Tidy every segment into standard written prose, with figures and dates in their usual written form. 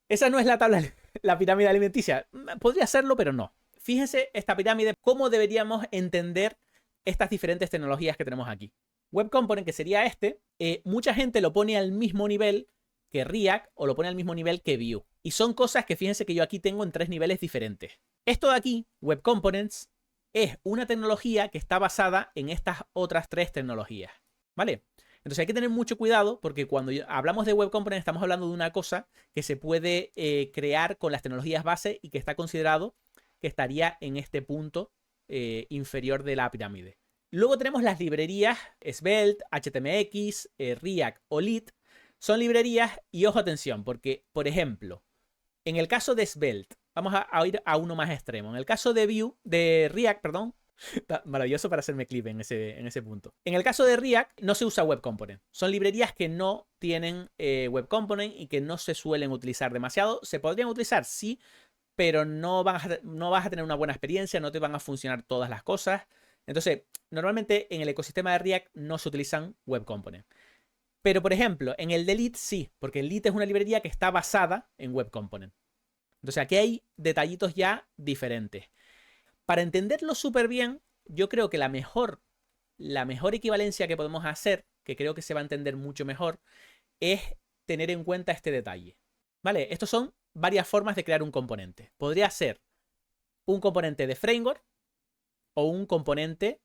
Esa no es la tabla, la pirámide alimenticia. Podría serlo, pero no. Fíjense esta pirámide, cómo deberíamos entender estas diferentes tecnologías que tenemos aquí. Web Component, que sería este, mucha gente lo pone al mismo nivel que React o lo pone al mismo nivel que Vue. Y son cosas que fíjense que yo aquí tengo en 3 niveles diferentes. Esto de aquí, Web Components, es una tecnología que está basada en estas otras 3 tecnologías. ¿Vale? Entonces hay que tener mucho cuidado porque cuando hablamos de Web Component estamos hablando de una cosa que se puede crear con las tecnologías base y que está considerado que estaría en este punto inferior de la pirámide. Luego tenemos las librerías Svelte, HTMX, React o Lit. Son librerías y ojo atención porque, por ejemplo, en el caso de Svelte, vamos a ir a uno más extremo. En el caso de React, perdón, maravilloso para hacerme clip en ese punto. En el caso de React no se usa Web Component. Son librerías que no tienen Web Component y que no se suelen utilizar demasiado. Se podrían utilizar, sí, pero no vas a tener una buena experiencia, no te van a funcionar todas las cosas. Entonces, normalmente en el ecosistema de React no se utilizan Web Component. Pero, por ejemplo, en el de Lit sí, porque el Lit es una librería que está basada en Web Component. Entonces, aquí hay detallitos ya diferentes. Para entenderlo súper bien, yo creo que la mejor equivalencia que podemos hacer, que creo que se va a entender mucho mejor, es tener en cuenta este detalle. ¿Vale? Estos son varias formas de crear un componente. Podría ser un componente de framework o un componente,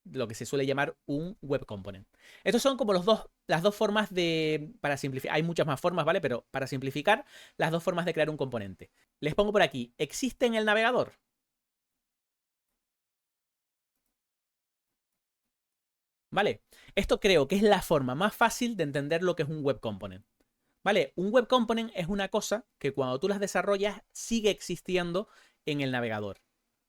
lo que se suele llamar un web component. Estos son como las dos formas de, para simplificar, hay muchas más formas, ¿vale? Pero para simplificar, las dos formas de crear un componente. Les pongo por aquí, ¿existe en el navegador? ¿Vale? Esto creo que es la forma más fácil de entender lo que es un web component. ¿Vale? Un web component es una cosa que cuando tú las desarrollas sigue existiendo en el navegador.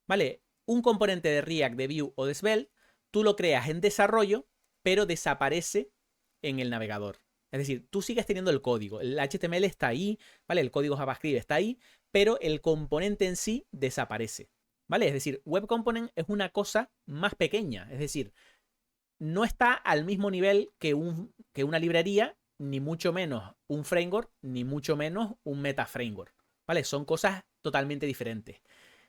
¿Vale? Un componente de React, de Vue o de Svelte, tú lo creas en desarrollo, pero desaparece en el navegador. Es decir, tú sigues teniendo el código, el HTML está ahí, ¿vale? El código JavaScript está ahí, pero el componente en sí desaparece. ¿Vale? Es decir, web component es una cosa más pequeña, es decir, no está al mismo nivel que una librería, ni mucho menos un framework, ni mucho menos un meta framework. ¿Vale? Son cosas totalmente diferentes.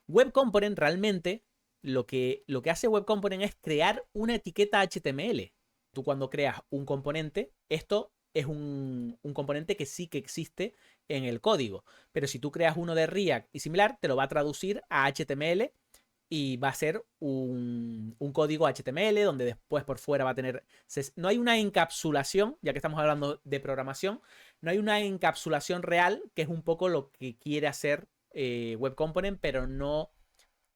Web Component realmente lo que hace Web Component es crear una etiqueta HTML. Tú cuando creas un componente, esto es un componente que sí que existe en el código. Pero si tú creas uno de React y similar, te lo va a traducir a HTML y va a ser un código HTML donde después por fuera va a tener... No hay una encapsulación, ya que estamos hablando de programación, no hay una encapsulación real, que es un poco lo que quiere hacer Web Component, pero no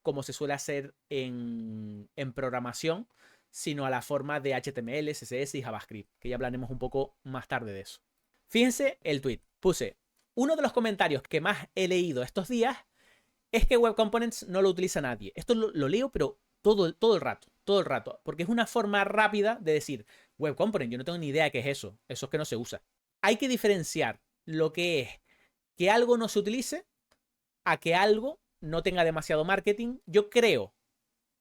como se suele hacer en programación, sino a la forma de HTML, CSS y JavaScript, que ya hablaremos un poco más tarde de eso. Fíjense el tweet. Puse, uno de los comentarios que más he leído estos días es que Web Components no lo utiliza nadie. Esto lo leo, pero todo el rato, porque es una forma rápida de decir, Web Component, yo no tengo ni idea de qué es eso es que no se usa. Hay que diferenciar lo que es que algo no se utilice a que algo no tenga demasiado marketing. Yo creo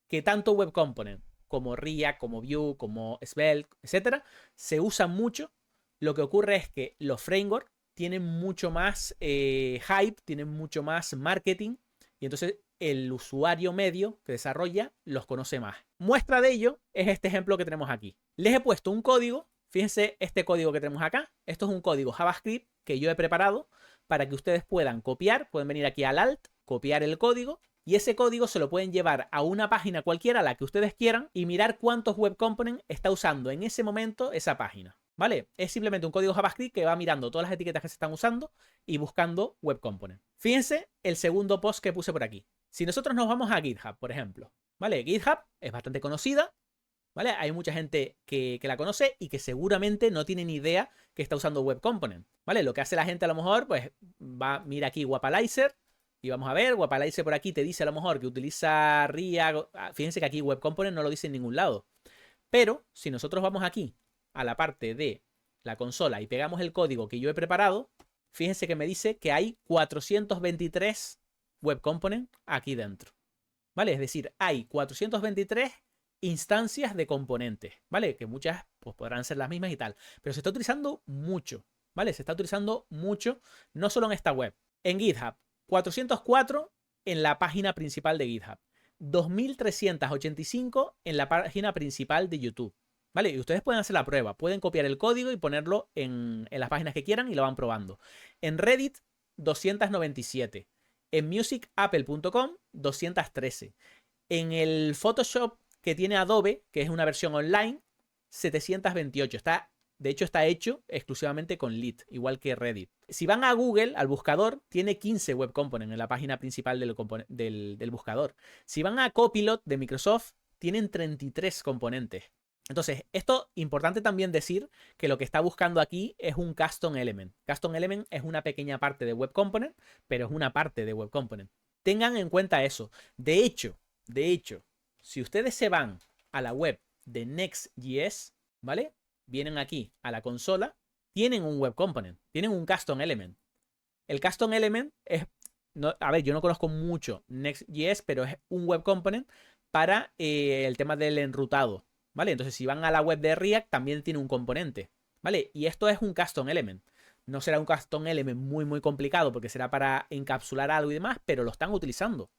que tanto Web Component como React, como Vue, como Svelte, etcétera, se usan mucho. Lo que ocurre es que los frameworks tienen mucho más hype, tienen mucho más marketing, y entonces el usuario medio que desarrolla los conoce más. Muestra de ello es este ejemplo que tenemos aquí. Les he puesto un código, fíjense este código que tenemos acá. Esto es un código JavaScript que yo he preparado para que ustedes puedan copiar, pueden venir aquí al Alt, copiar el código, y ese código se lo pueden llevar a una página cualquiera, a la que ustedes quieran, y mirar cuántos web components está usando en ese momento esa página. ¿Vale? Es simplemente un código JavaScript que va mirando todas las etiquetas que se están usando y buscando web component. Fíjense el segundo post que puse por aquí. Si nosotros nos vamos a GitHub, por ejemplo, ¿vale? GitHub es bastante conocida, ¿vale? Hay mucha gente que la conoce y que seguramente no tiene ni idea que está usando web component, ¿vale? Lo que hace la gente a lo mejor, pues mira aquí Wapalizer y vamos a ver, Wapalizer por aquí te dice a lo mejor que utiliza React. Fíjense que aquí web component no lo dice en ningún lado. Pero si nosotros vamos aquí a la parte de la consola y pegamos el código que yo he preparado, fíjense que me dice que hay 423 web component aquí dentro, ¿vale? Es decir, hay 423 instancias de componentes, ¿vale? Que muchas pues, podrán ser las mismas y tal, pero se está utilizando mucho, ¿vale? Se está utilizando mucho, no solo en esta web. En GitHub, 404 en la página principal de GitHub. 2385 en la página principal de YouTube. ¿Vale? Y ustedes pueden hacer la prueba. Pueden copiar el código y ponerlo en las páginas que quieran y lo van probando. En Reddit, 297. En musicapple.com, 213. En el Photoshop que tiene Adobe, que es una versión online, 728. De hecho, está hecho exclusivamente con Lit, igual que Reddit. Si van a Google, al buscador, tiene 15 web components en la página principal del buscador. Si van a Copilot de Microsoft, tienen 33 componentes. Entonces, esto es importante también decir que lo que está buscando aquí es un custom element. Custom element es una pequeña parte de web component, pero es una parte de web component. Tengan en cuenta eso. De hecho, si ustedes se van a la web de Next.js, ¿vale? Vienen aquí a la consola, tienen un web component, tienen un custom element. El custom element es, no, a ver, yo no conozco mucho Next.js, pero es un web component para el tema del enrutado, ¿vale? Entonces, si van a la web de React, también tiene un componente, ¿vale? Y esto es un custom element. No será un custom element muy complicado porque será para encapsular algo y demás, pero lo están utilizando,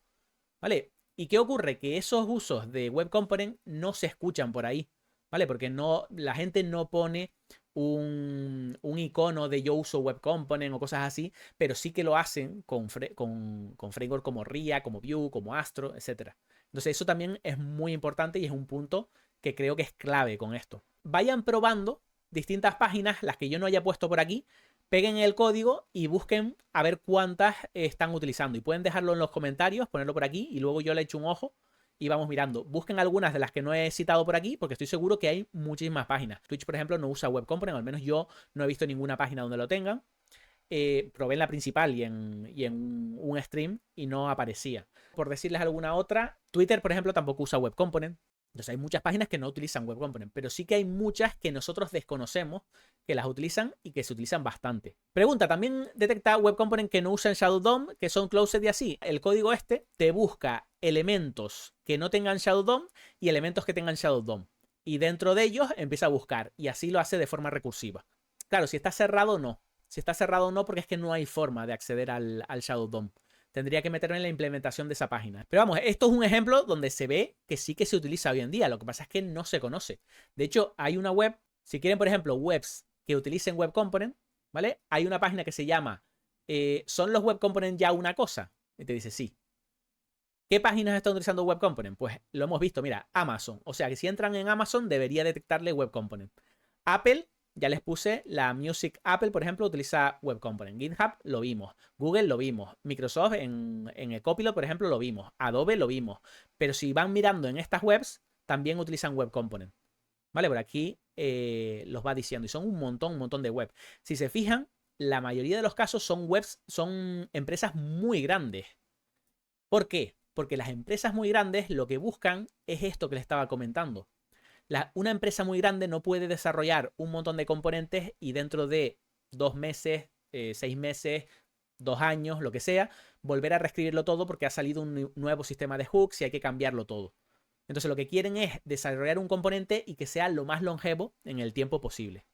¿vale? ¿Y qué ocurre? Que esos usos de web component no se escuchan por ahí, ¿vale? Porque no, la gente no pone un icono de yo uso web component o cosas así, pero sí que lo hacen con framework como React, como Vue, como Astro, etc. Entonces eso también es muy importante y es un punto que creo que es clave con esto. Vayan probando distintas páginas, las que yo no haya puesto por aquí, peguen el código y busquen a ver cuántas están utilizando. Y pueden dejarlo en los comentarios, ponerlo por aquí y luego yo le echo un ojo y vamos mirando. Busquen algunas de las que no he citado por aquí porque estoy seguro que hay muchísimas páginas. Twitch, por ejemplo, no usa web component, al menos yo no he visto ninguna página donde lo tengan. Probé en la principal y en un stream y no aparecía. Por decirles alguna otra, Twitter, por ejemplo, tampoco usa web component. Entonces hay muchas páginas que no utilizan web component, pero sí que hay muchas que nosotros desconocemos que las utilizan y que se utilizan bastante. Pregunta, ¿también detecta web component que no usan Shadow DOM, que son closed y así? El código este te busca elementos que no tengan Shadow DOM y elementos que tengan Shadow DOM. Y dentro de ellos empieza a buscar y así lo hace de forma recursiva. Claro, si está cerrado, no. Si está cerrado, no, porque es que no hay forma de acceder al Shadow DOM. Tendría que meterme en la implementación de esa página. Pero vamos, esto es un ejemplo donde se ve que sí que se utiliza hoy en día. Lo que pasa es que no se conoce. De hecho, hay una web, si quieren, por ejemplo, webs que utilicen web component, ¿vale? Hay una página que se llama ¿son los web component ya una cosa? Y te dice sí. ¿Qué páginas están utilizando web component? Pues lo hemos visto, mira, Amazon. O sea que si entran en Amazon debería detectarle web component. Apple, ya les puse, la Music Apple, por ejemplo, utiliza web component. GitHub lo vimos. Google lo vimos. Microsoft en el Copilot, por ejemplo, lo vimos. Adobe lo vimos. Pero si van mirando en estas webs, también utilizan web component. ¿Vale? Por aquí los va diciendo. Y son un montón de web. Si se fijan, la mayoría de los casos son webs, son empresas muy grandes. ¿Por qué? Porque las empresas muy grandes lo que buscan es esto que les estaba comentando. Una empresa muy grande no puede desarrollar un montón de componentes y dentro de 2 meses, 6 meses, 2 años, lo que sea, volver a reescribirlo todo porque ha salido un nuevo sistema de hooks y hay que cambiarlo todo. Entonces lo que quieren es desarrollar un componente y que sea lo más longevo en el tiempo posible.